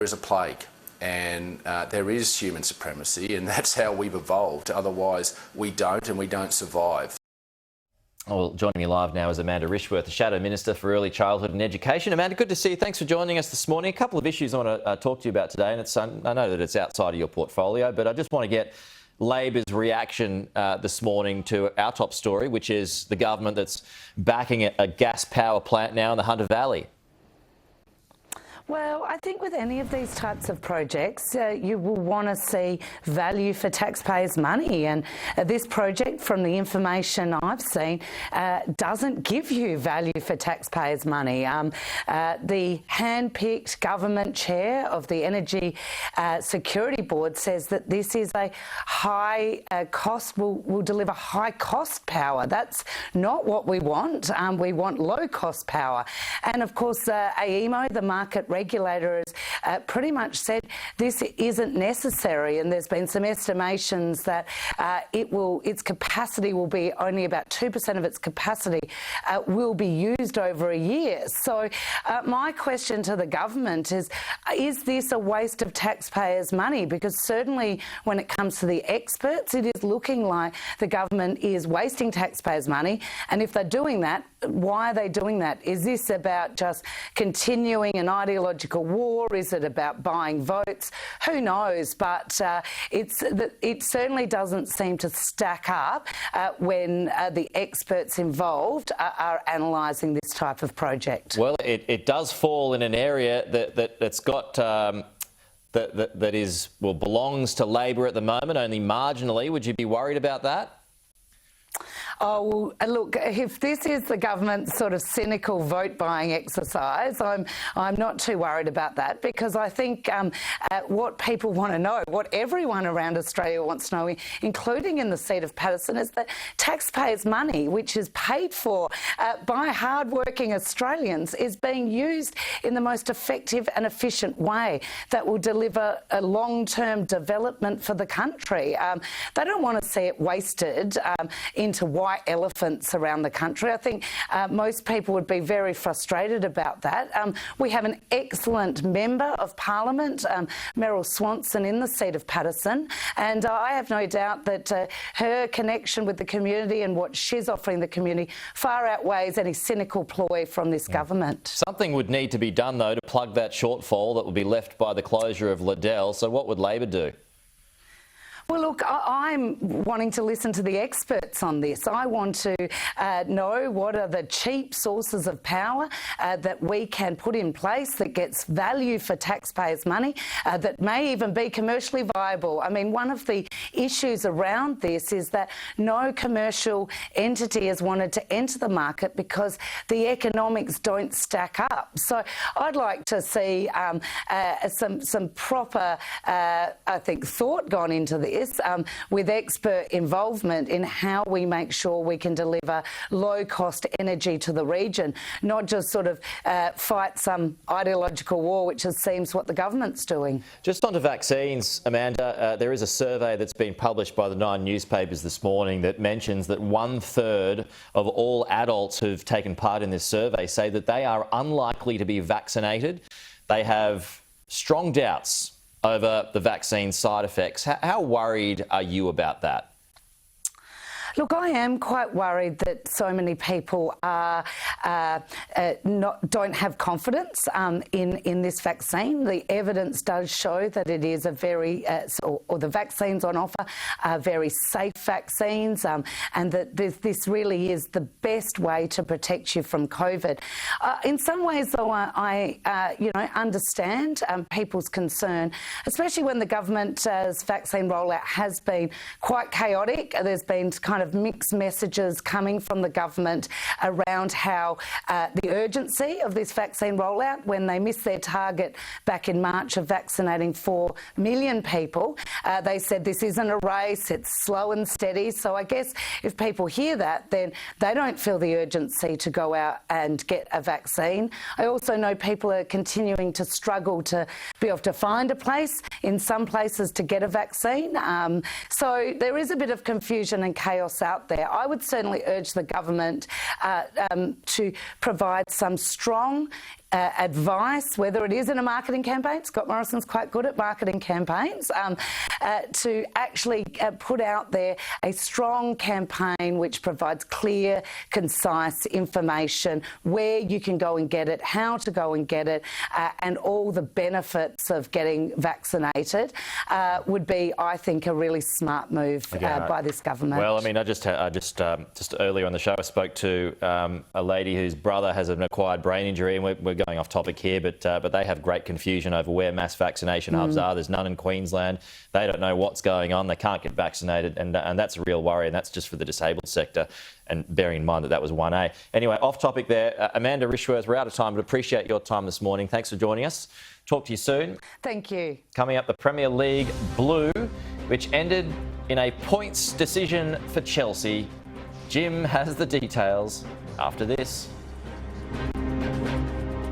is a plague, and there is human supremacy, and that's how we've evolved. Otherwise, we don't survive. Well, joining me live now is Amanda Rishworth, the Shadow Minister for Early Childhood and Education. Amanda, good to see you. Thanks for joining us this morning. A couple of issues I want to talk to you about today, and I know that it's outside of your portfolio, but I just want to get Labor's reaction this morning to our top story, which is the government that's backing a gas power plant now in the Hunter Valley. Well, I think with any of these types of projects, you will want to see value for taxpayers' money. And this project, from the information I've seen, doesn't give you value for taxpayers' money. The hand-picked government chair of the Energy Security Board says that this is a high cost, will deliver high-cost power. That's not what we want. We want low-cost power. And, of course, AEMO, the market regulator, has pretty much said this isn't necessary, and there's been some estimations that its capacity will be only about 2% of its capacity will be used over a year. So my question to the government is this a waste of taxpayers' money? Because certainly when it comes to the experts, it is looking like the government is wasting taxpayers' money. And if they're doing that, why are they doing that? Is this about just continuing an ideological war? Is it about buying votes? Who knows? But it certainly doesn't seem to stack up when the experts involved are analysing this type of project. Well, it does fall in an area that's got that is belongs to Labor at the moment, only marginally. Would you be worried about that? Oh, well, look, if this is the government's sort of cynical vote-buying exercise, I'm not too worried about that, because I think what people want to know, what everyone around Australia wants to know, including in the seat of Paterson, is that taxpayers' money, which is paid for by hard-working Australians, is being used in the most effective and efficient way that will deliver a long-term development for the country. They don't want to see it wasted into white elephants around the country. I think most people would be very frustrated about that. We have an excellent member of Parliament, Meryl Swanson, in the seat of Paterson, and I have no doubt that her connection with the community and what she's offering the community far outweighs any cynical ploy from this government. Something would need to be done, though, to plug that shortfall that will be left by the closure of Liddell. So what would Labor do? Well, look, I'm wanting to listen to the experts on this. I want to know what are the cheap sources of power that we can put in place that gets value for taxpayers' money, that may even be commercially viable. I mean, one of the issues around this is that no commercial entity has wanted to enter the market because the economics don't stack up. So I'd like to see some proper, I think, thought gone into this. With expert involvement in how we make sure we can deliver low-cost energy to the region, not just sort of fight some ideological war, which it seems what the government's doing. Just onto vaccines, Amanda, there is a survey that's been published by the Nine newspapers this morning that mentions that 1/3 of all adults who've taken part in this survey say that they are unlikely to be vaccinated. They have strong doubts over the vaccine side effects. How worried are you about that? Look, I am quite worried that so many people don't have confidence in this vaccine. The evidence does show that it is a very, or the vaccines on offer are very safe vaccines, and that this really is the best way to protect you from COVID. In some ways, though, I understand people's concern, especially when the government's vaccine rollout has been quite chaotic. There's been kind of mixed messages coming from the government around how the urgency of this vaccine rollout, when they missed their target back in March of vaccinating 4 million people, they said this isn't a race, it's slow and steady. So I guess if people hear that, then they don't feel the urgency to go out and get a vaccine. I also know people are continuing to struggle to be able to find a place in some places to get a vaccine. So there is a bit of confusion and chaos out there. I would certainly urge the government to provide some strong advice, whether it is in a marketing campaign. Scott Morrison's quite good at marketing campaigns, to actually put out there a strong campaign which provides clear, concise information, where you can go and get it, how to go and get it, and all the benefits of getting vaccinated would be, I think, a really smart move by this government. Well, I mean, I just earlier on the show, I spoke to a lady whose brother has an acquired brain injury, and we're going off topic here, but they have great confusion over where mass vaccination hubs are. There's none in Queensland. They don't know what's going on. They can't get vaccinated, and that's a real worry, and that's just for the disabled sector. And bearing in mind that was 1A. Anyway, off topic there. Amanda Rishworth, we're out of time, but appreciate your time this morning. Thanks for joining us. Talk to you soon. Thank you. Coming up, the Premier League Blue, which ended in a points decision for Chelsea. Jim has the details after this.